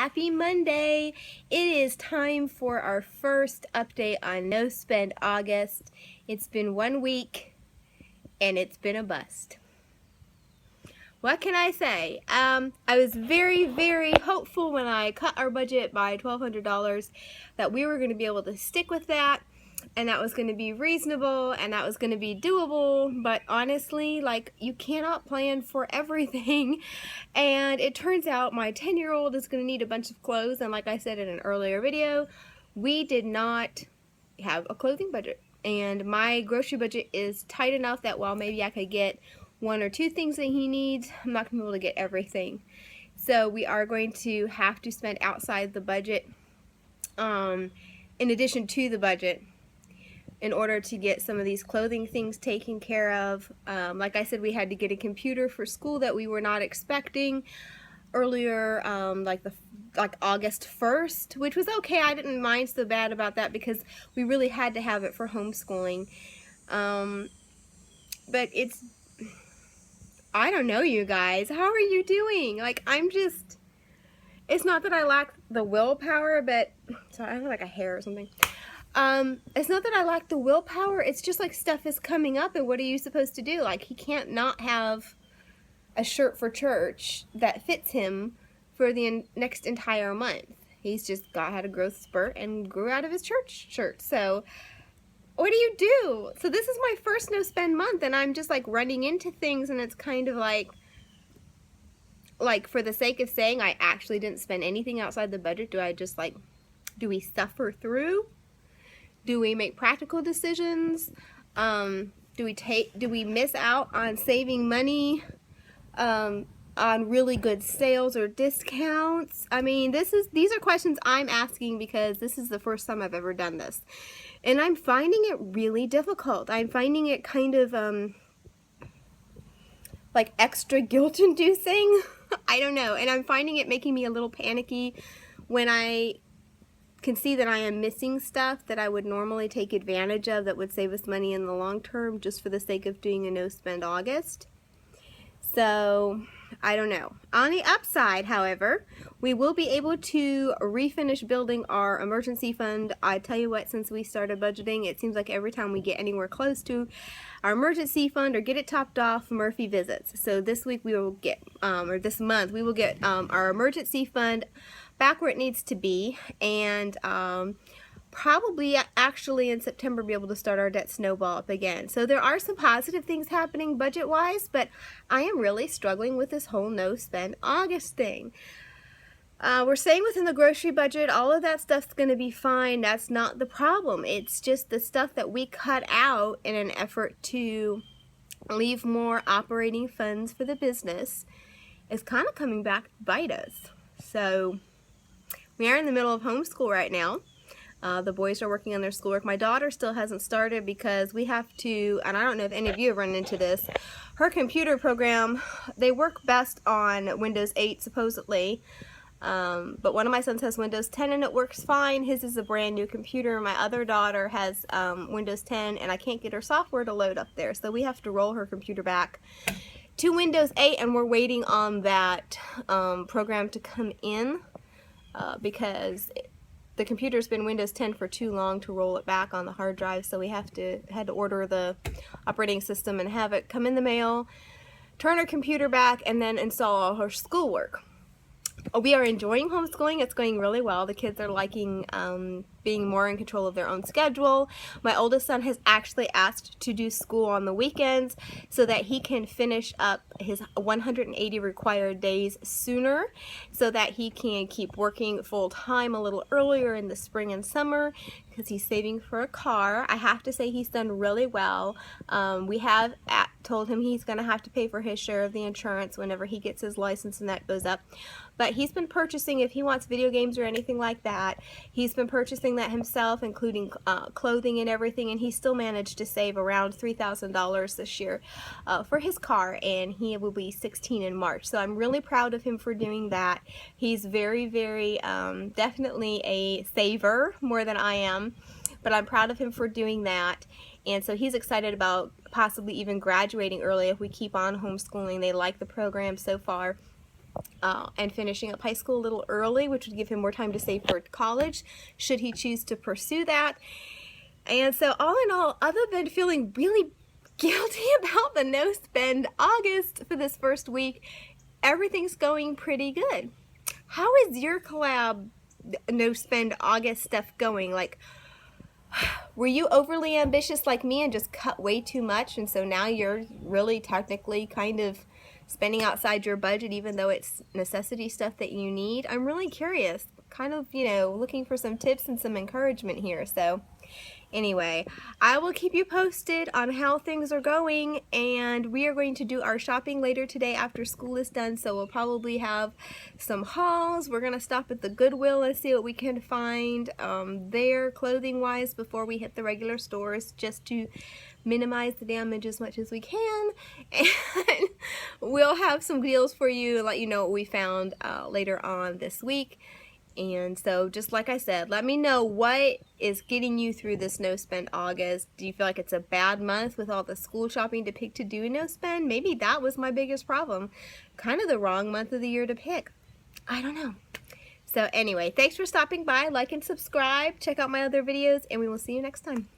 Happy Monday. It is time for our first update on No Spend August. It's been 1 week and it's been a bust. What can I say? I was very hopeful when I cut our budget by $1,200 that we were going to be able to stick with that, and that was going to be reasonable, and that was going to be doable. But honestly, like, you cannot plan for everything. And it turns out my 10-year-old is going to need a bunch of clothes, and like I said in an earlier video, we did not have a clothing budget. And my grocery budget is tight enough that while maybe I could get 1 or 2 things that he needs, I'm not going to be able to get everything. So we are going to have to spend outside the budget, in addition to the budget, in order to get some of these clothing things taken care of. Like I said, we had to get a computer for school that we were not expecting earlier, like August 1st, which was okay. I didn't mind so bad about that because we really had to have it for homeschooling. But I don't know, you guys. How are you doing? Like, it's not that I lack the willpower, but, sorry, I have like a hair or something. It's not that I lack the willpower, it's just like stuff is coming up, and what are you supposed to do? Like, he can't not have a shirt for church that fits him for the next entire month. He's just had a growth spurt and grew out of his church shirt. So what do you do? So this is my first no spend month, and I'm just like running into things, and it's kind of like for the sake of saying I actually didn't spend anything outside the budget, do we suffer through? Do we make practical decisions? Do we miss out on saving money on really good sales or discounts? I mean, these are questions I'm asking because this is the first time I've ever done this. And I'm finding it really difficult. I'm finding it kind of like extra guilt-inducing. I don't know. And I'm finding it making me a little panicky when I can see that I am missing stuff that I would normally take advantage of that would save us money in the long term just for the sake of doing a no spend August. So I don't know. On the upside, however, we will be able to refinish building our emergency fund. I tell you what, since we started budgeting, it seems like every time we get anywhere close to our emergency fund or get it topped off, Murphy visits. So this week we will get, or this month, we will get our emergency fund back where it needs to be, and probably actually in September be able to start our debt snowball up again. So there are some positive things happening budget wise, but I am really struggling with this whole no spend August thing. We're staying within the grocery budget. All of that stuff's going to be fine. That's not the problem. It's just the stuff that we cut out in an effort to leave more operating funds for the business is kind of coming back to bite us. So we are in the middle of homeschool right now. The boys are working on their schoolwork. My daughter still hasn't started because we have to, and I don't know if any of you have run into this, her computer program, they work best on Windows 8 supposedly, but one of my sons has Windows 10 and it works fine. His is a brand new computer. My other daughter has Windows 10 and I can't get her software to load up there, so we have to roll her computer back to Windows 8, and we're waiting on that program to come in because the computer's been Windows 10 for too long to roll it back on the hard drive, so we had to order the operating system and have it come in the mail, turn our computer back, and then install all her schoolwork. We are enjoying homeschooling. It's going really well. The kids are liking being more in control of their own schedule. My oldest son has actually asked to do school on the weekends so that he can finish up his 180 required days sooner, so that he can keep working full-time a little earlier in the spring and summer because he's saving for a car. I have to say he's done really well. We have told him he's going to have to pay for his share of the insurance whenever he gets his license and that goes up. But he's been purchasing, if he wants video games or anything like that, he's been purchasing that himself, including clothing and everything, and he still managed to save around $3,000 this year for his car, and he will be 16 in March. So I'm really proud of him for doing that. He's very definitely a saver, more than I am, but I'm proud of him for doing that. And so he's excited about possibly even graduating early if we keep on homeschooling. They like the program so far. and finishing up high school a little early, which would give him more time to save for college, should he choose to pursue that. And so all in all, other than feeling really guilty about the no spend August for this first week, everything's going pretty good. How is your collab no spend August stuff going? Like, were you overly ambitious like me and just cut way too much, and so now you're really technically kind of spending outside your budget even though it's necessity stuff that you need? I'm really curious, kind of, you know, looking for some tips and some encouragement here. So anyway, I will keep you posted on how things are going, and we are going to do our shopping later today after school is done, so we'll probably have some hauls. We're going to stop at the Goodwill and see what we can find there clothing-wise before we hit the regular stores, just to minimize the damage as much as we can, and we'll have some deals for you, let you know what we found later on this week. And so, just like I said, let me know what is getting you through this no spend August. Do you feel like it's a bad month with all the school shopping to pick to do no spend? Maybe that was my biggest problem. Kind of the wrong month of the year to pick. I don't know. So anyway, thanks for stopping by. Like and subscribe. Check out my other videos, and we will see you next time.